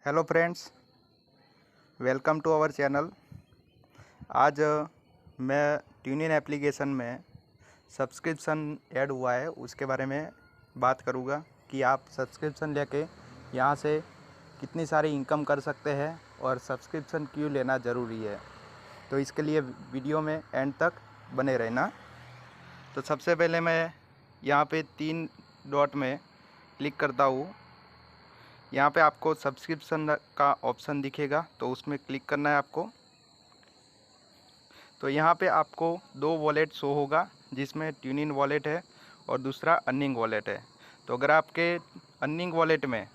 Hello friends, welcome to our channel. आज मैं TuneIn application में सब्सक्रिप्शन ऐड हुआ है उसके बारे में बात करूँगा कि आप सब्सक्रिप्शन लेके यहाँ से कितनी सारी इनकम कर सकते हैं और सब्सक्रिप्शन क्यों लेना ज़रूरी है। तो इसके लिए वीडियो में एंड तक बने रहना। तो सबसे पहले मैं यहाँ पे 3 डॉट में क्लिक करता हूँ। यहाँ पे आपको सब्सक्रिप्शन का ऑप्शन दिखेगा तो उसमें क्लिक करना है आपको। तो यहाँ पे आपको 2 वॉलेट शो होगा जिसमें ट्यूनिन वॉलेट है और दूसरा अर्निंग वॉलेट है। तो अगर आपके अर्निंग वॉलेट में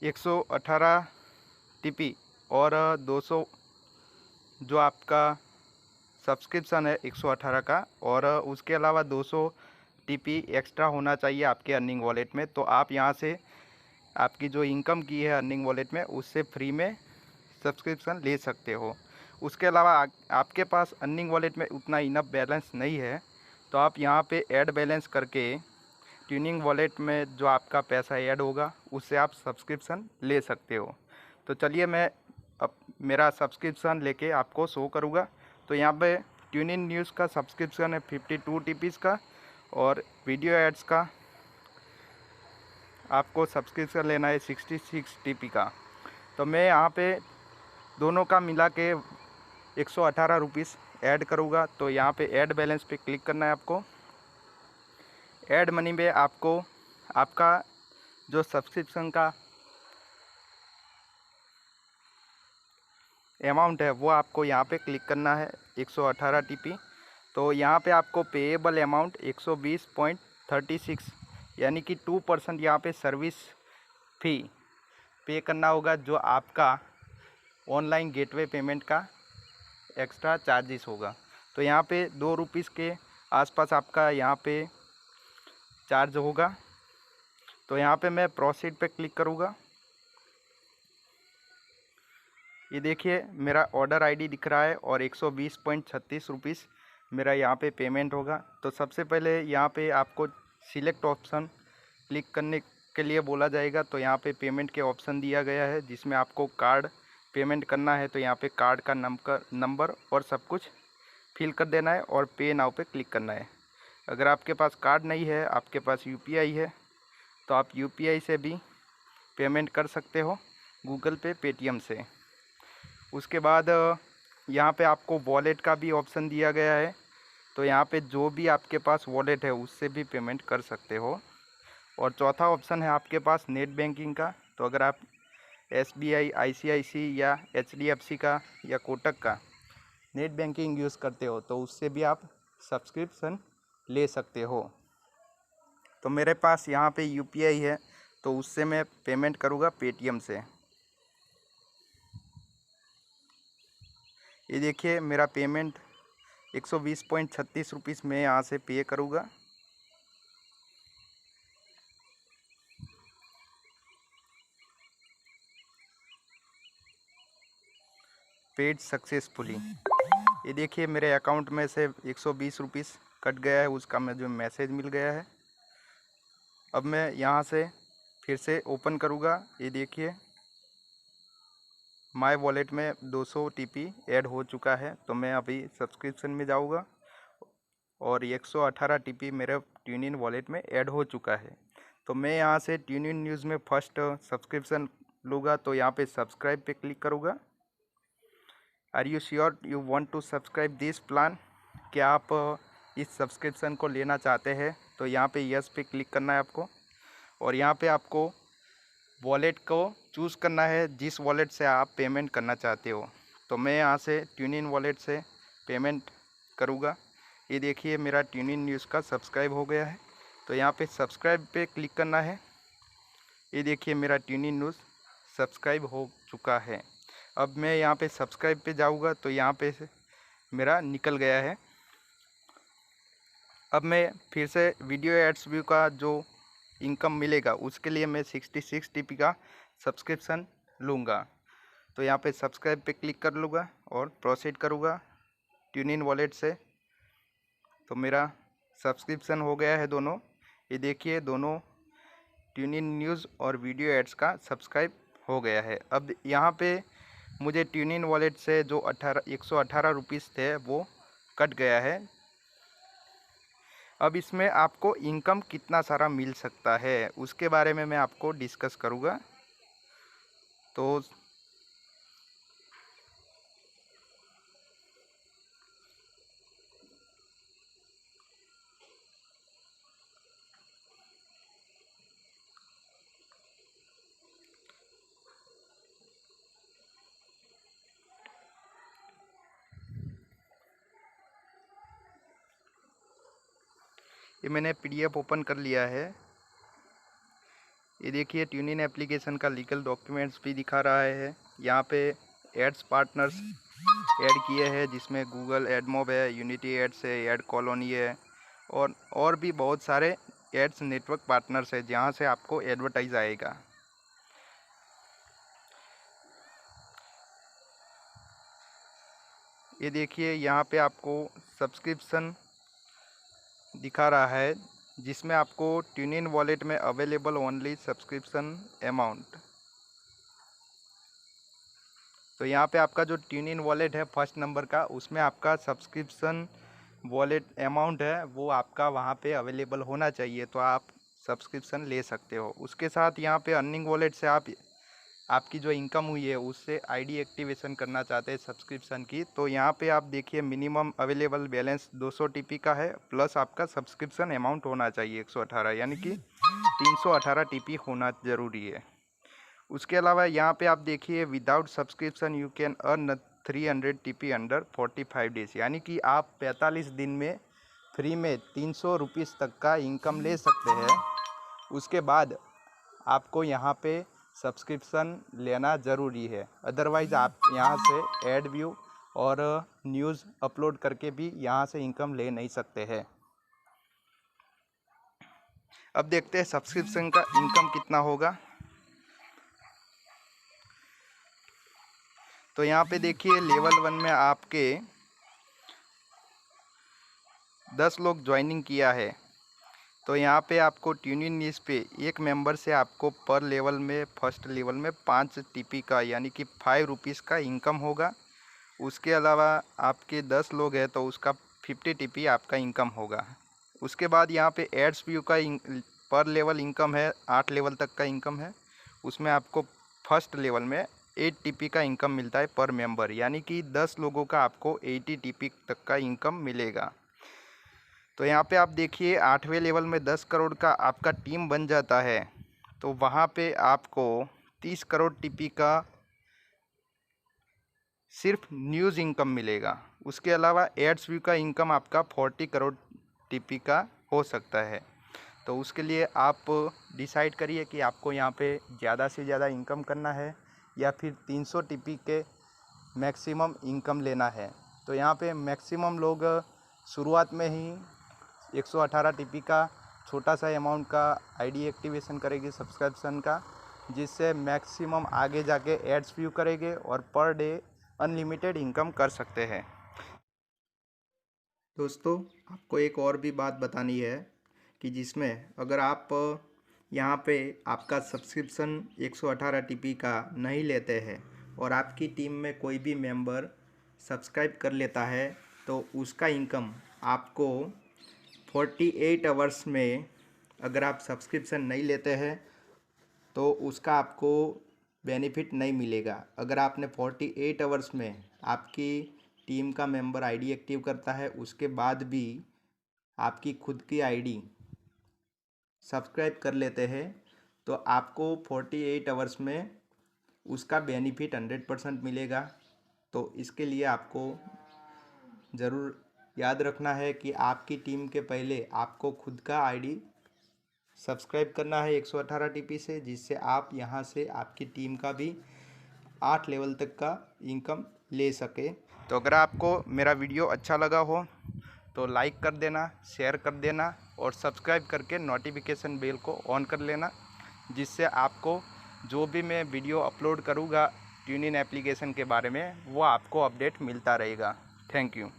118 टीपी और 200 जो आपका सब्सक्रिप्शन है 118 का, और उसके अलावा 200 टीपी एक्स्ट्रा होना चाहिए आपके अर्निंग वॉलेट में। तो आप यहाँ से आपकी जो इनकम की है अर्निंग वॉलेट में उससे फ्री में सब्सक्रिप्शन ले सकते हो। उसके अलावा आपके पास अर्निंग वॉलेट में उतना इनफ बैलेंस नहीं है तो आप यहाँ पे ऐड बैलेंस करके ट्यूनिंग वॉलेट में जो आपका पैसा ऐड होगा उससे आप सब्सक्रिप्शन ले सकते हो। तो चलिए मैं अब मेरा सब्सक्रिप्शन लेके आपको शो करूँगा। तो यहाँ पे ट्यूनिन न्यूज़ का सब्सक्रिप्शन है 52 टीपीज़ का और वीडियो एड्स का आपको सब्सक्रिप्शन लेना है 66 टीपी का। तो मैं यहाँ पे दोनों का मिला के 118 रुपीज़ ऐड करूँगा। तो यहाँ पे ऐड बैलेंस पे क्लिक करना है आपको। ऐड मनी में आपको आपका जो सब्सक्रिप्शन का अमाउंट है वो आपको यहाँ पे क्लिक करना है 118 टीपी। तो यहाँ पे आपको पेएबल अमाउंट 120.36 यानी कि 2% यहाँ पे सर्विस फ़ी पे करना होगा जो आपका ऑनलाइन गेटवे पेमेंट का एक्स्ट्रा चार्जेस होगा। तो यहाँ पे 2 रुपीज़ के आसपास आपका यहाँ पे चार्ज होगा। तो यहाँ पे मैं प्रोसीड पे क्लिक करूँगा। ये देखिए मेरा ऑर्डर आईडी दिख रहा है और 120.36 रुपीज़ मेरा यहाँ पे पेमेंट होगा। तो सबसे पहले यहाँ पे आपको सिलेक्ट ऑप्शन क्लिक करने के लिए बोला जाएगा। तो यहाँ पे पेमेंट के ऑप्शन दिया गया है जिसमें आपको कार्ड पेमेंट करना है। तो यहाँ पे कार्ड का नंबर और सब कुछ फिल कर देना है और पे नाउ पे क्लिक करना है। अगर आपके पास कार्ड नहीं है, आपके पास यूपीआई है, तो आप यूपीआई से भी पेमेंट कर सकते हो, गूगल पे, पेटीएम से। उसके बाद यहाँ पे आपको वॉलेट का भी ऑप्शन दिया गया है। तो यहाँ पे जो भी आपके पास वॉलेट है उससे भी पेमेंट कर सकते हो। और चौथा ऑप्शन है आपके पास नेट बैंकिंग का। तो अगर आप एसबीआई, आईसीआईसी या एचडीएफसी का या कोटक का नेट बैंकिंग यूज़ करते हो तो उससे भी आप सब्सक्रिप्शन ले सकते हो। तो मेरे पास यहाँ पे यूपीआई है तो उससे मैं पेमेंट करूँगा पेटीएम से। ये देखिए मेरा पेमेंट 120.36 रुपीज़ मैं यहाँ से पे करूँगा। Paid successfully. ये देखिए मेरे अकाउंट में से 120 रुपीज़ कट गया है, उसका मुझे मैसेज मिल गया है। अब मैं यहाँ से फिर से ओपन करूँगा। ये देखिए माय वॉलेट में 200 टीपी ऐड हो चुका है। तो मैं अभी सब्सक्रिप्शन में जाऊँगा और 118 टीपी मेरे ट्यूनिन वॉलेट में ऐड हो चुका है। तो मैं यहाँ से ट्यूनिन न्यूज़ में फर्स्ट सब्सक्रिप्शन लूँगा। तो यहाँ पे सब्सक्राइब पे क्लिक करूँगा। Are you sure you want to subscribe this plan? क्या आप इस सब्सक्रिप्शन को लेना चाहते हैं? तो यहाँ पे यस पे क्लिक करना है आपको और यहाँ पे आपको वॉलेट को चूज़ करना है जिस वॉलेट से आप पेमेंट करना चाहते हो। तो मैं यहाँ से ट्यूनिन वॉलेट से पेमेंट करूँगा। ये देखिए मेरा ट्यूनिन न्यूज़ का सब्सक्राइब हो गया है। तो यहाँ पे सब्सक्राइब पे क्लिक करना है। ये देखिए मेरा ट्यूनिन न्यूज़ सब्सक्राइब हो चुका है। अब मैं यहाँ पे सब्सक्राइब पे जाऊँगा तो यहाँ पे से मेरा निकल गया है। अब मैं फिर से वीडियो एड्स व्यू का जो इनकम मिलेगा उसके लिए मैं 66 टीपी का सब्सक्रिप्शन लूँगा। तो यहाँ पे सब्सक्राइब पे क्लिक कर लूँगा और प्रोसीड करूँगा ट्यूनिन वॉलेट से। तो मेरा सब्सक्रिप्शन हो गया है दोनों। ये देखिए दोनों ट्यून इन न्यूज़ और वीडियो एड्स का सब्सक्राइब हो गया है। अब यहाँ पे मुझे ट्यून इन वॉलेट से जो 118 रुपीज़ थे वो कट गया है। अब इसमें आपको इनकम कितना सारा मिल सकता है उसके बारे में मैं आपको डिस्कस करूँगा। तो ये मैंने PDF ओपन कर लिया है। ये देखिए ट्यून इन एप्लीकेशन का लीगल डॉक्यूमेंट्स भी दिखा रहा है। यहाँ पे एड्स पार्टनर्स ऐड किए हैं जिसमें गूगल एडमोब है, यूनिटी एड्स है, एड कॉलोनी है और भी बहुत सारे एड्स नेटवर्क पार्टनर्स है जहाँ से आपको एडवर्टाइज आएगा। ये देखिए यहाँ पे आपको सब्सक्रिप्शन दिखा रहा है जिसमें आपको ट्यून इन वॉलेट में अवेलेबल ओनली सब्सक्रिप्शन अमाउंट। तो यहाँ पे आपका जो ट्यून इन वॉलेट है फर्स्ट नंबर का, उसमें आपका सब्सक्रिप्शन वॉलेट अमाउंट है वो आपका वहाँ पे अवेलेबल होना चाहिए, तो आप सब्सक्रिप्शन ले सकते हो। उसके साथ यहाँ पे अर्निंग वॉलेट से आपकी जो इनकम हुई है उससे आईडी एक्टिवेशन करना चाहते हैं सब्सक्रिप्शन की, तो यहाँ पे आप देखिए मिनिमम अवेलेबल बैलेंस 200 TP का है, प्लस आपका सब्सक्रिप्शन अमाउंट होना चाहिए 118, यानी कि 318 TP होना ज़रूरी है। उसके अलावा यहाँ पे आप देखिए without subscription you can earn 300 TP under 45 days, यानी कि आप 45 दिन में फ्री में 300 रुपीज़ तक का इनकम ले सकते हैं। उसके बाद आपको यहाँ पे सब्सक्रिप्शन लेना ज़रूरी है, अदरवाइज़ आप यहाँ से एड व्यू और न्यूज़ अपलोड करके भी यहाँ से इनकम ले नहीं सकते हैं। अब देखते हैं सब्सक्रिप्शन का इनकम कितना होगा। तो यहाँ पे देखिए लेवल 1 में आपके 10 लोग ज्वाइनिंग किया है, तो यहाँ पे आपको ट्यून इन न्यूज़ पे एक मेंबर से आपको पर लेवल में फर्स्ट लेवल में 5 TP का यानी कि 5 रुपीज़ का इनकम होगा। उसके अलावा आपके 10 लोग हैं तो उसका 50 TP आपका इनकम होगा। उसके बाद यहाँ पे एड्स व्यू का पर लेवल इनकम है 8 लेवल तक का इनकम है, उसमें आपको फर्स्ट लेवल में 8 TP का इनकम मिलता है पर मेंबर, यानी कि 10 लोगों का आपको 80 TP तक का इनकम मिलेगा। तो यहाँ पे आप देखिए 8वें लेवल में 10 करोड़ का आपका टीम बन जाता है, तो वहाँ पे आपको 30 करोड़ TP का सिर्फ न्यूज़ इनकम मिलेगा। उसके अलावा एड्स व्यू का इनकम आपका 40 करोड़ TP का हो सकता है। तो उसके लिए आप डिसाइड करिए कि आपको यहाँ पे ज़्यादा से ज़्यादा इनकम करना है या फिर 300 TP के मैक्सिमम इनकम लेना है। तो यहाँ पे मैक्सिमम लोग शुरुआत में ही 118 TP का छोटा सा अमाउंट का आईडी एक्टिवेशन करेगी सब्सक्रिप्शन का, जिससे मैक्सिमम आगे जाके एड्स व्यू करेंगे और पर डे अनलिमिटेड इनकम कर सकते हैं। दोस्तों आपको एक और भी बात बतानी है कि जिसमें अगर आप यहाँ पे आपका सब्सक्रिप्शन 118 TP का नहीं लेते हैं और आपकी टीम में कोई भी मेंबर सब्सक्राइब कर लेता है, तो उसका इनकम आपको 48 आवर्स में, अगर आप सब्सक्रिप्शन नहीं लेते हैं तो उसका आपको बेनिफिट नहीं मिलेगा। अगर आपने 48 आवर्स में आपकी टीम का मेंबर आईडी एक्टिव करता है उसके बाद भी आपकी खुद की आईडी सब्सक्राइब कर लेते हैं, तो आपको 48 आवर्स में उसका बेनिफिट 100% मिलेगा। तो इसके लिए आपको ज़रूर याद रखना है कि आपकी टीम के पहले आपको खुद का आईडी सब्सक्राइब करना है 118 TP से, जिससे आप यहाँ से आपकी टीम का भी 8 लेवल तक का इनकम ले सके। तो अगर आपको मेरा वीडियो अच्छा लगा हो तो लाइक कर देना, शेयर कर देना और सब्सक्राइब करके नोटिफिकेशन बेल को ऑन कर लेना, जिससे आपको जो भी मैं वीडियो अपलोड करूँगा ट्यून इन एप्लीकेशन के बारे में वो आपको अपडेट मिलता रहेगा। Thank you.